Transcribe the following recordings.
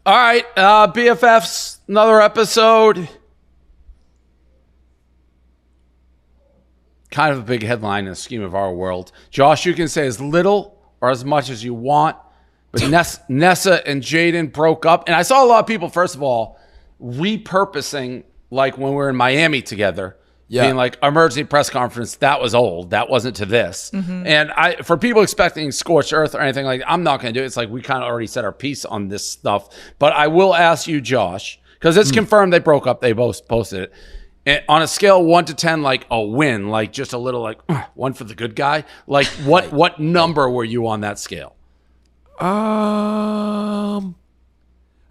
All right, BFFs, another episode. Kind of a big headline in the scheme of our world. Josh, you can say as little or as much as you want, but Nessa and Jaden broke up. And I saw a lot of people, first of all, repurposing, like when we were in Miami together, being like, emergency press conference, that was old. That wasn't to this. Mm-hmm. And for people expecting scorched earth or anything like that, I'm not going to do it. It's like we kind of already said our piece on this stuff. But I will ask you, Josh, because it's confirmed they broke up. They both posted it. And on a scale of 1 to 10, like a win, like just a little like one for the good guy. Like what number were you on that scale?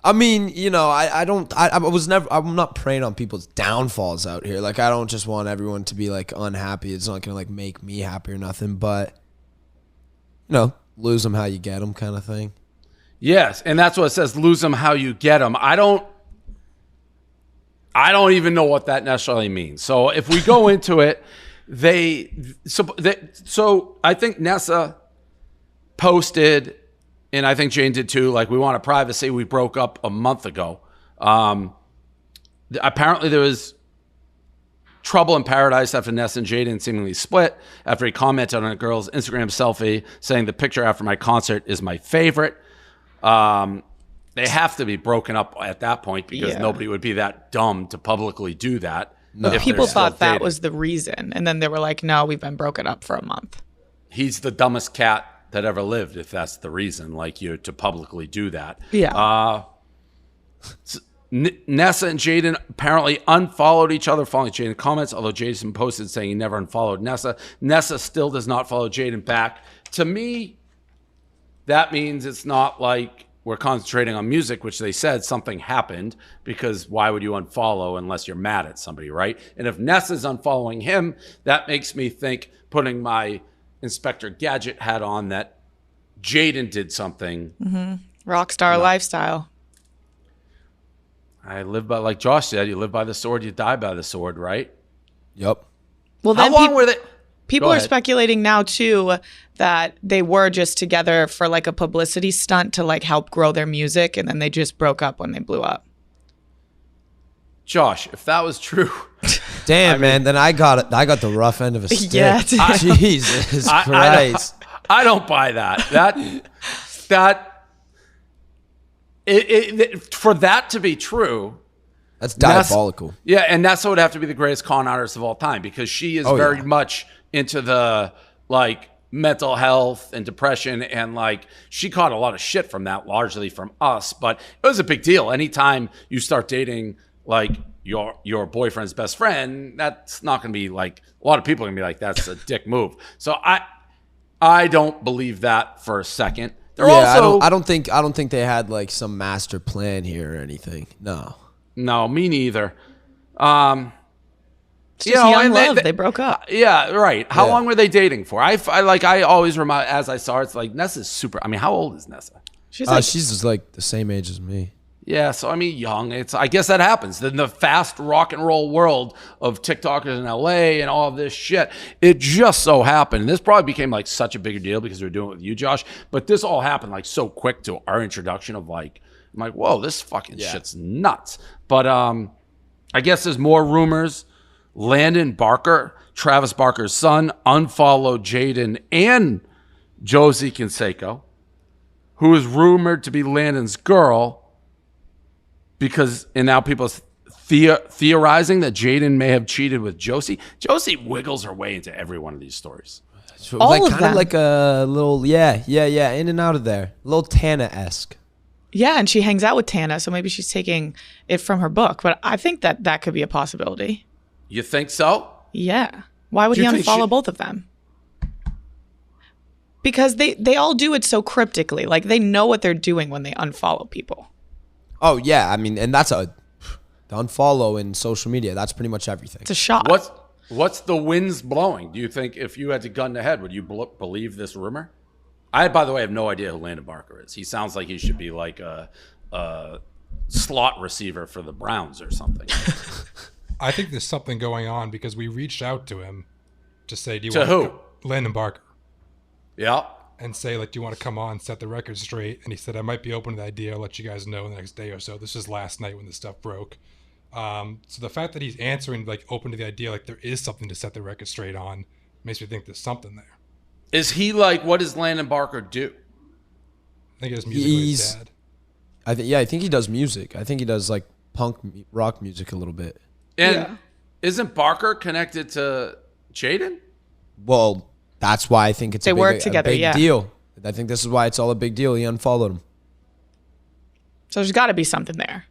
I mean, you know, I'm not preying on people's downfalls out here. Like, I don't just want everyone to be like unhappy. It's not gonna like make me happy or nothing. But you know, lose them how you get them, kind of thing. Yes, and that's what it says. Lose them how you get them. I don't even know what that necessarily means. So if we go into it, so I think Nessa posted. And I think Jane did too. Like, we want privacy. We broke up a month ago. Apparently, there was trouble in paradise after Nessa and Jaden seemingly split after he commented on a girl's Instagram selfie saying the picture after my concert is my favorite. They have to be broken up at that point because nobody would be that dumb to publicly do that. No. People thought that was the reason. And then they were like, no, we've been broken up for a month. He's the dumbest cat that ever lived, if that's the reason, like you to publicly do that. Yeah. Nessa and Jaden apparently unfollowed each other following Jaden comments, although Jason posted saying he never unfollowed Nessa. Nessa still does not follow Jaden back. To me, that means it's not like we're concentrating on music, which they said something happened, because why would you unfollow unless you're mad at somebody, right? And if Nessa's unfollowing him, that makes me think, putting my Inspector Gadget hat on, that Jaden did something. Mm-hmm. Rockstar lifestyle. I live by, like Josh said, you live by the sword, you die by the sword, right? Yep. Well, then how long were they? People are speculating now too that they were just together for like a publicity stunt to like help grow their music, and then they just broke up when they blew up. Josh, if that was true, damn, man, then I got the rough end of a stick. Yeah, Jesus Christ. I don't buy that. For that to be true, that's diabolical. And Nessa would have to be the greatest con artist of all time, because she is very much into the like mental health and depression, and like she caught a lot of shit from that, largely from us, but it was a big deal. Anytime you start dating like your boyfriend's best friend, that's not going to be like, a lot of people are going to be like, that's a dick move. So I don't believe that for a second. I don't think they had like some master plan here or anything. No, me neither. It's just young love. They broke up. Yeah, right. How long were they dating for? I always remind, as I saw it, it's like Nessa's super. I mean, how old is Nessa? She's just like the same age as me. Yeah, so I mean, young. I guess that happens. In the fast rock and roll world of TikTokers in LA and all of this shit, it just so happened. And this probably became like such a bigger deal because we were doing it with you, Josh. But this all happened like so quick to our introduction of like, I'm like, whoa, this fucking shit's nuts. But I guess there's more rumors. Landon Barker, Travis Barker's son, unfollowed Jaden and Josie Canseco, who is rumored to be Landon's girl. And now people theorizing that Jaden may have cheated with Josie. Josie wiggles her way into every one of these stories. All like of kind them. of like a little, in and out of there. A little Tana-esque. Yeah, and she hangs out with Tana, so maybe she's taking it from her book. But I think that could be a possibility. You think so? Yeah. Why would he unfollow both of them? Because they all do it so cryptically. Like, they know what they're doing when they unfollow people. Oh, yeah. I mean, and that's the unfollow in social media. That's pretty much everything. It's a shot. What's the winds blowing? Do you think if you had to gun to head, would you believe this rumor? I, by the way, have no idea who Landon Barker is. He sounds like he should be like a slot receiver for the Browns or something. I think there's something going on because we reached out to him to say, do you to want who? Landon Barker. Yeah. and say, like, do you want to come on, set the record straight? And he said, I might be open to the idea. I'll let you guys know in the next day or so. This is last night when this stuff broke. So the fact that he's answering, like, open to the idea, like, there is something to set the record straight on, makes me think there's something there. Is he like, what does Landon Barker do? I think it's music with his dad. I think he does music. I think he does like punk rock music a little bit. And isn't Barker connected to Jaden? Well, that's why I think it's They work together, a big yeah. deal. I think this is why it's all a big deal. He unfollowed him. So there's got to be something there.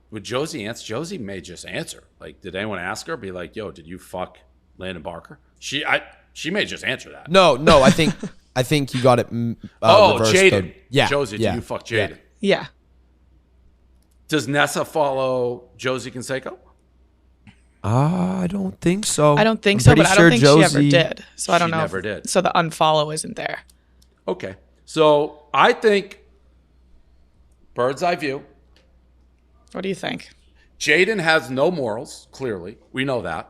Would Josie answer? Josie may just answer. Like, did anyone ask her? Be like, yo, did you fuck Landon Barker? She may just answer that. No, I think you got it. Reversed, Jaden. Yeah. Josie, did you fuck Jaden? Yeah. Does Nessa follow Josie Canseco? I don't think so. I don't think I'm so, but pretty I sure don't think she ever Josie- did. So I don't She know. never did. So the unfollow isn't there. Okay. So I think, bird's eye view, What do you think? Jaden has no morals, clearly. We know that.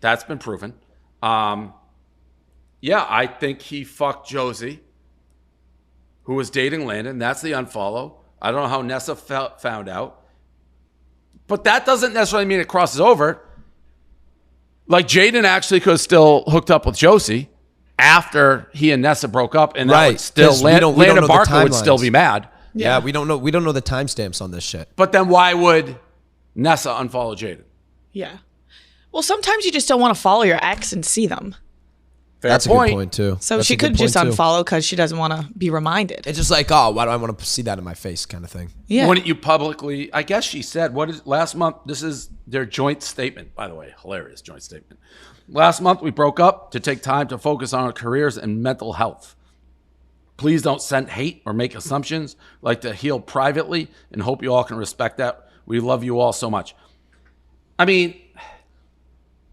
That's been proven. Yeah, I think he fucked Josie, who was dating Landon. That's the unfollow. I don't know how Nessa found out. But that doesn't necessarily mean it crosses over. Like, Jaden actually could have still hooked up with Josie after he and Nessa broke up, and that Right, would still 'cause we don't know Landon the Barker would still timelines. be mad. Yeah, we don't know the timestamps on this shit. But then why would Nessa unfollow Jaden? Yeah. Well, sometimes you just don't want to follow your ex and see them. Fair That's point. a good point too. So That's she a good could just point, too. unfollow because she doesn't want to be reminded. It's just like, oh, why do I want to see that in my face, kind of thing. Yeah. Wouldn't you publicly? I guess she said, what is last month? This is their joint statement, by the way. Hilarious joint statement. Last month, we broke up to take time to focus on our careers and mental health. Please don't send hate or make assumptions. Like to heal privately and hope you all can respect that. We love you all so much. I mean,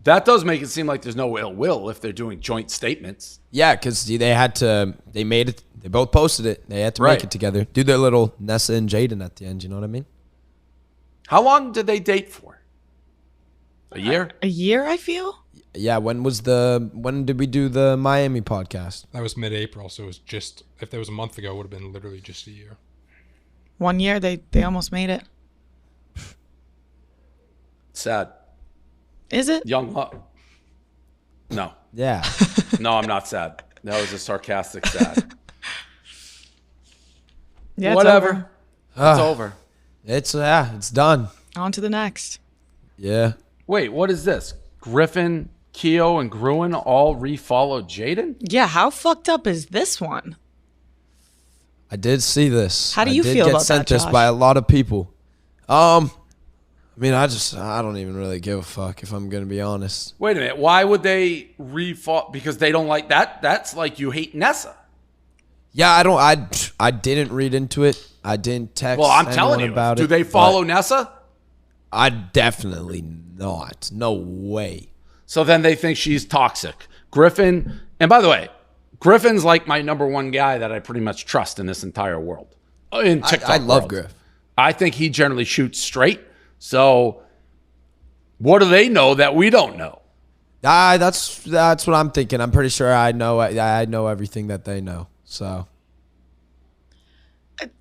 that does make it seem like there's no ill will if they're doing joint statements. Yeah, because they made it. They both posted it. They had to Right. make it together. Do their little Nessa and Jaden at the end. You know what I mean? How long did they date for? A year? A year, I feel. Yeah. When did we do the Miami podcast? That was mid-April, so it was just, if that was a month ago, it would have been literally just a year. 1 year, they almost made it. Sad. Is it? Young love. No. Yeah. No, I'm not sad. That was a sarcastic sad. Yeah, Whatever. It's over. It's done. On to the next. Yeah. Wait, what is this? Griffin, Keo, and Gruen all refollowed Jaden? Yeah, how fucked up is this one? I did see this. How do you I did feel get about sent that, this Josh? by a lot of people. I mean, I don't even really give a fuck, if I'm gonna be honest. Wait a minute. Why would they refollow? Because they don't like that? That's like you hate Nessa. Yeah, I didn't read into it. I didn't text. Well, I'm anyone telling you. about Do it, they follow but Nessa? I definitely not. No way. So then they think she's toxic. Griffin, and by the way, Griffin's like my number one guy that I pretty much trust in this entire world. In TikTok I love world. Griff. I think he generally shoots straight. So what do they know that we don't know? That's what I'm thinking. I'm pretty sure I know everything that they know. So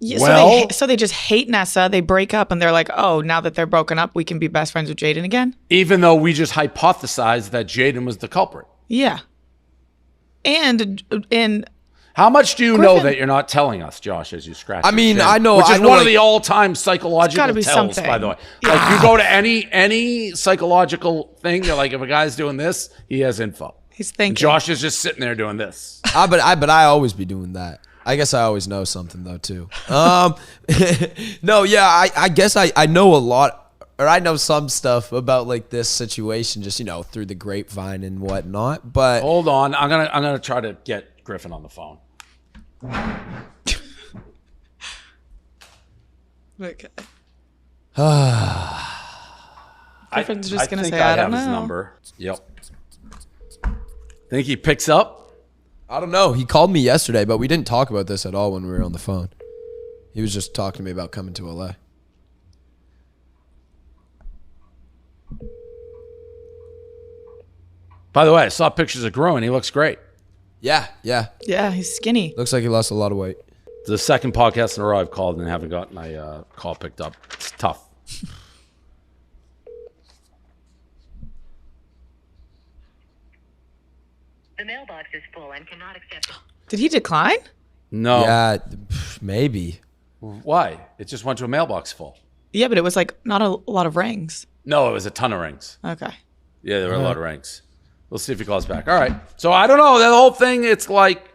Yeah, Well- so they just hate Nessa. They break up and they're like, oh, now that they're broken up, we can be best friends with Jaden again? Even though we just hypothesized that Jaden was the culprit. Yeah. And How much do you know Griffin- that you're not telling us, Josh, as you scratch I your mean, chin? I know- Which is I know, one of like- the all-time psychological gotta be tells, something. by the way. Like, you go to any psychological thing, they're like, if a guy's doing this, he has info. he's thinking. Josh is just sitting there doing this. but I always be doing that. I guess I always know something though too. No, yeah, I guess I know a lot, or I know some stuff about like this situation, just through the grapevine and whatnot. But Hold on. I'm gonna try to get Griffin on the phone. Okay. I Griffin's just gonna think say, I don't have his know. number. Yep. Think he picks up? I don't know. He called me yesterday, but we didn't talk about this at all when we were on the phone. He was just talking to me about coming to LA. By the way, I saw pictures of Gruen. He looks great. Yeah. Yeah, he's skinny. Looks like he lost a lot of weight. The second podcast in a row I've called and haven't gotten my call picked up. It's tough. The mailbox is full and cannot accept. Did he decline? No. Yeah, maybe. Why? It just went to a mailbox full. Yeah, but it was like not a lot of rings. No, it was a ton of rings. Okay. Yeah, there were a lot of rings. We'll see if he calls back. All right. So I don't know. That whole thing, it's like,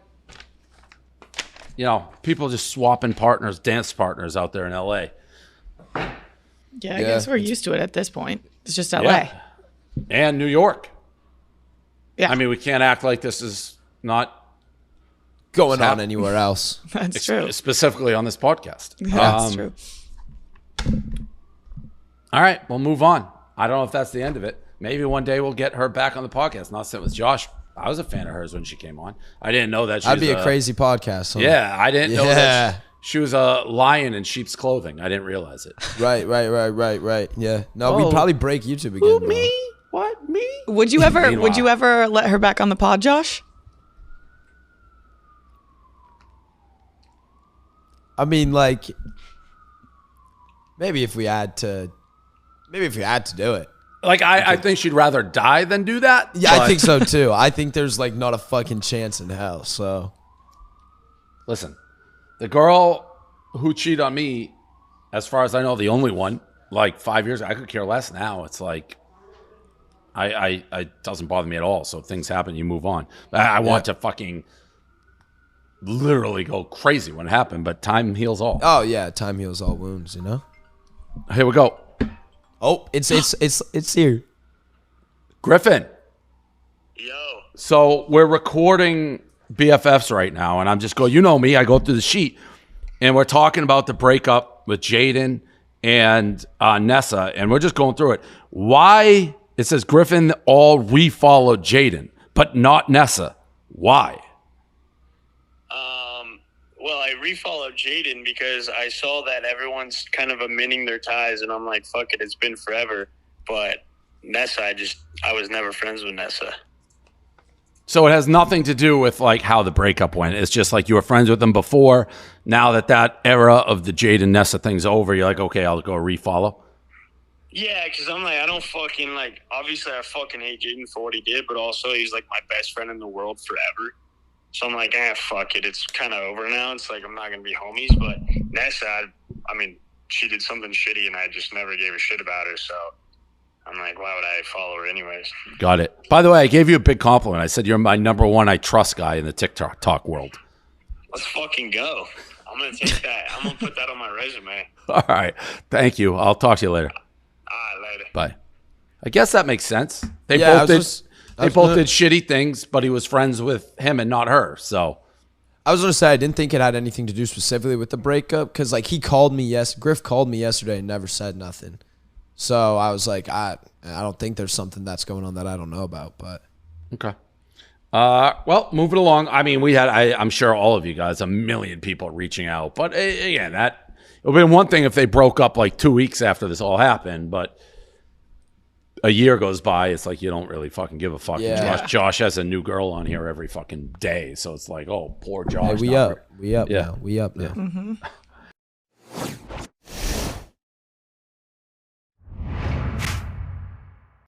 people just swapping partners, dance partners out there in LA. Yeah, I guess we're used to it at this point. It's just LA. Yeah. And New York. Yeah. I mean, we can't act like this is not Going on anywhere else. That's true. specifically on this podcast. Yeah, that's true. All right, we'll move on. I don't know if that's the end of it. Maybe one day we'll get her back on the podcast. Not sitting with Josh. I was a fan of hers when she came on. I didn't know that she That'd was be a crazy podcast. Huh? Yeah, I didn't know that she was a lion in sheep's clothing. I didn't realize it. Right. Yeah. No, we'd probably break YouTube again. Bro. Me? What? Me? Would you ever let her back on the pod, Josh? I mean, like, maybe if we had to do it. Like, I think she'd rather die than do that. Yeah, I think so too. I think there's like not a fucking chance in hell. So, listen, the girl who cheated on me, as far as I know, the only one, like 5 years ago, I could care less now. It's like, I doesn't bother me at all. So if things happen, you move on. I want to fucking literally go crazy when it happened, but time heals all. oh yeah, time heals all wounds. You know. Here we go. Oh, it's here. Griffin. Yo. So we're recording BFFs right now, and I'm just going, you know me, I go through the sheet, and we're talking about the breakup with Jaden and Nessa, and we're just going through it. Why? It says Griffin all refollowed Jaden, but not Nessa. Why? Well, I refollowed Jaden because I saw that everyone's kind of amending their ties, and I'm like, fuck it, it's been forever. But Nessa, I was never friends with Nessa. So it has nothing to do with like how the breakup went. It's just like you were friends with them before. Now that era of the Jaden Nessa thing's over, you're like, okay, I'll go refollow. Yeah, because I'm like, I don't fucking, like, obviously I fucking hate Jaden for what he did, but also he's like my best friend in the world forever. So I'm like, fuck it. It's kind of over now. It's like I'm not going to be homies. But Nessa, I mean, she did something shitty, and I just never gave a shit about her. So I'm like, why would I follow her anyways? Got it. By the way, I gave you a big compliment. I said you're my number one I trust guy in the TikTok world. Let's fucking go. I'm going to take that. I'm going to put that on my resume. All right. Thank you. I'll talk to you later. All right, later. Bye. I guess that makes sense. They Yeah, both did shitty things, but he was friends with him and not her. So I was gonna say I didn't think it had anything to do specifically with the breakup because like Griff called me yesterday and never said nothing. So I was like, I don't think there's something that's going on that I don't know about. But okay. Well, moving along. I mean, I'm sure all of you guys, a million people reaching out. But again, it would have been one thing if they broke up like 2 weeks after this all happened. But a year goes by, it's like you don't really fucking give a fuck. Yeah. Josh has a new girl on here every fucking day. So it's like, oh, poor Josh. hey, we up now. We up now. Yeah.